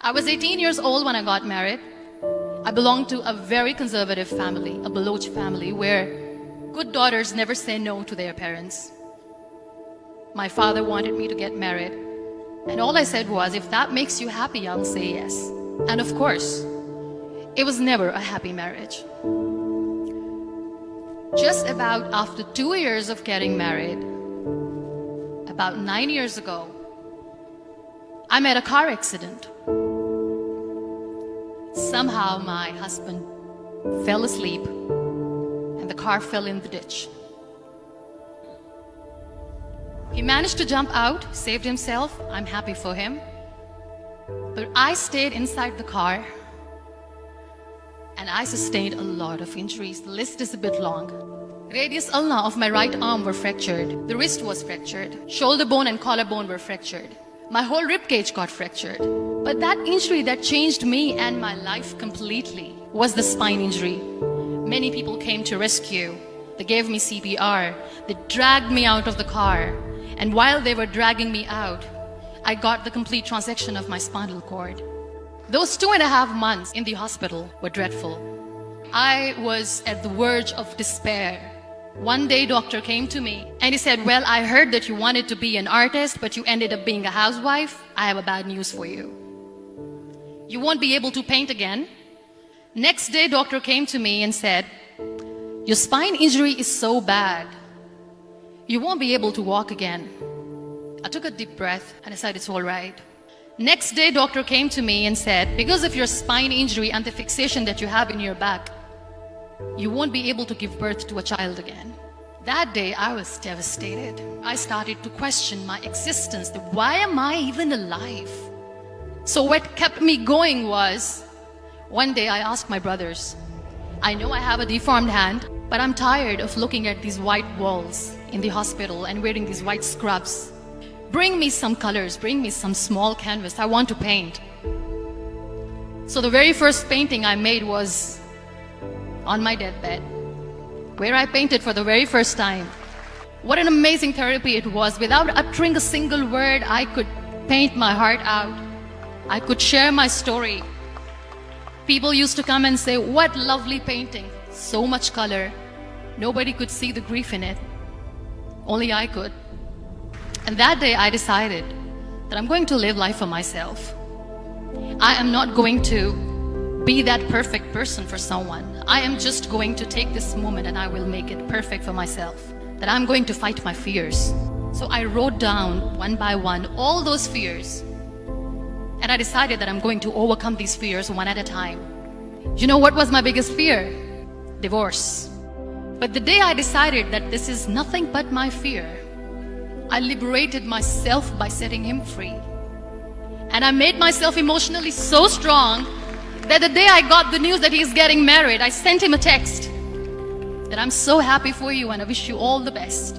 I was 18 years old when I got married. I belonged to a very conservative family, a Baloch family, where good daughters never say no to their parents. My father wanted me to get married, and all I said was, if that makes you happy, I'll say yes. And of course, it was never a happy marriage. Just about after 2 years of getting married, about 9 years ago, I met a car accident. Somehow my husband fell asleep and the car fell in the ditch. He managed to jump out, saved himself. I'm happy for him. But I stayed inside the car and I sustained a lot of injuries. The list is a bit long. Radius ulna of my right arm were fractured. The wrist was fractured. Shoulder bone and collarbone were fractured. My whole rib cage got fractured. But that injury that changed me and my life completely was the spine injury. Many people came to rescue. They gave me CPR. They dragged me out of the car. And while they were dragging me out, I got the complete transection of my spinal cord. Those 2.5 months in the hospital were dreadful. I was at the verge of despair. One day, doctor came to me and he said, well, I heard that you wanted to be an artist, but you ended up being a housewife. I have a bad news for you. You won't be able to paint again. Next day, doctor came to me and said, your spine injury is so bad, you won't be able to walk again. I took a deep breath and I said, it's all right. Next day, doctor came to me and said, because of your spine injury and the fixation that you have in your back, you won't be able to give birth to a child again. That day, I was devastated. I started to question my existence. Why am I even alive? So what kept me going was, one day I asked my brothers, I know I have a deformed hand, but I'm tired of looking at these white walls in the hospital and wearing these white scrubs. Bring me some colors, bring me some small canvas. I want to paint. So the very first painting I made was on my deathbed, where I painted for the very first time. What an amazing therapy it was. Without uttering a single word, I could paint my heart out. I could share my story. People used to come and say, what lovely painting, so much color. Nobody could see the grief in it. Only I could. And that day I decided that I'm going to live life for myself. I am not going to be that perfect person for someone. I am just going to take this moment and I will make it perfect for myself. That I'm going to fight my fears. So I wrote down one by one all those fears. And I decided that I'm going to overcome these fears one at a time. You know what was my biggest fear? Divorce. But the day I decided that this is nothing but my fear, I liberated myself by setting him free. And I made myself emotionally so strong that the day I got the news that he's getting married, I sent him a text that I'm so happy for you and I wish you all the best.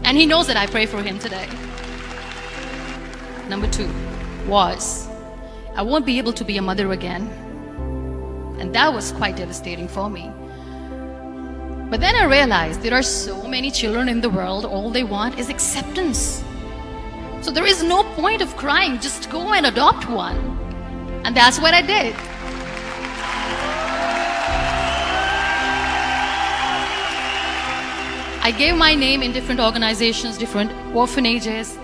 And he knows that I pray for him today. Number 2 was, I won't be able to be a mother again. And that was quite devastating for me. But then I realized there are so many children in the world, all they want is acceptance. So there is no point of crying, just go and adopt one. And that's what I did. I gave my name in different organizations, different orphanages,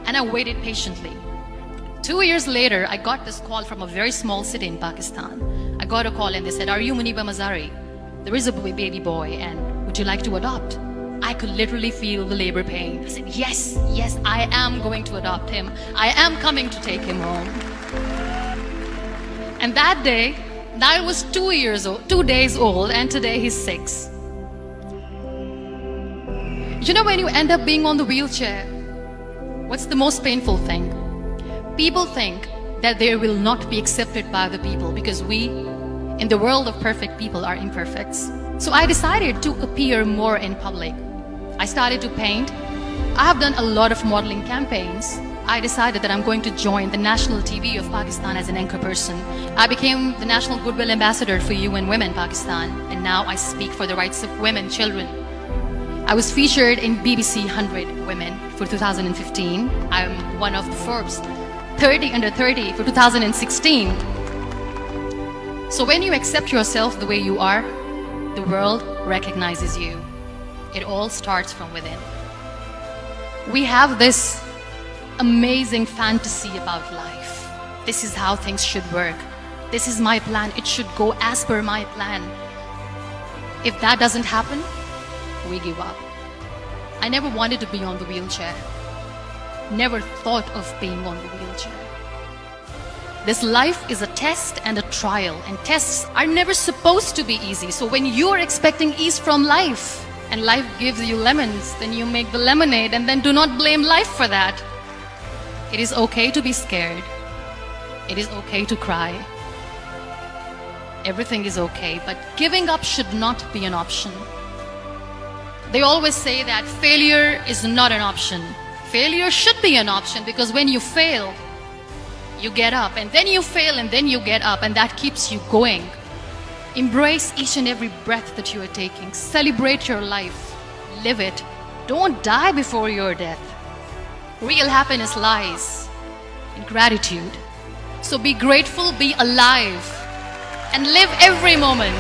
and I waited patiently. 2 years later, I got this call from a very small city in Pakistan. I got a call and they said, are you Muniba Mazari? There is a baby boy and would you like to adopt? I could literally feel the labor pain. I said, yes, I am going to adopt him. I am coming to take him home. And that day, I was 2 days old and today he's 6. You know, when you end up being on the wheelchair, what's the most painful thing? People think that they will not be accepted by the people because we, in the world of perfect people, are imperfects. So I decided to appear more in public. I started to paint. I have done a lot of modeling campaigns. I decided that I'm going to join the national TV of Pakistan as an anchor person. I became the National Goodwill Ambassador for UN Women Pakistan, and now I speak for the rights of women, children. I was featured in BBC 100 Women for 2015. I'm one of the Forbes 30 under 30 for 2016. So when you accept yourself the way you are, the world recognizes you. It all starts from within. We have this amazing fantasy about life. This is how things should work. This is my plan. It should go as per my plan. If that doesn't happen, we give up. I never wanted to be on the wheelchair. Never thought of being on the wheelchair. This life is a test and a trial, and tests are never supposed to be easy. So when you are expecting ease from life, and life gives you lemons, then you make the lemonade, and then do not blame life for that. It is okay to be scared. It is okay to cry. Everything is okay, but giving up should not be an option. They always say that failure is not an option. Failure should be an option, because when you fail, you get up, and then you fail, and then you get up, and that keeps you going. Embrace each and every breath that you are taking. Celebrate your life. Live it. Don't die before your death. Real happiness lies in gratitude. So be grateful, be alive, and live every moment.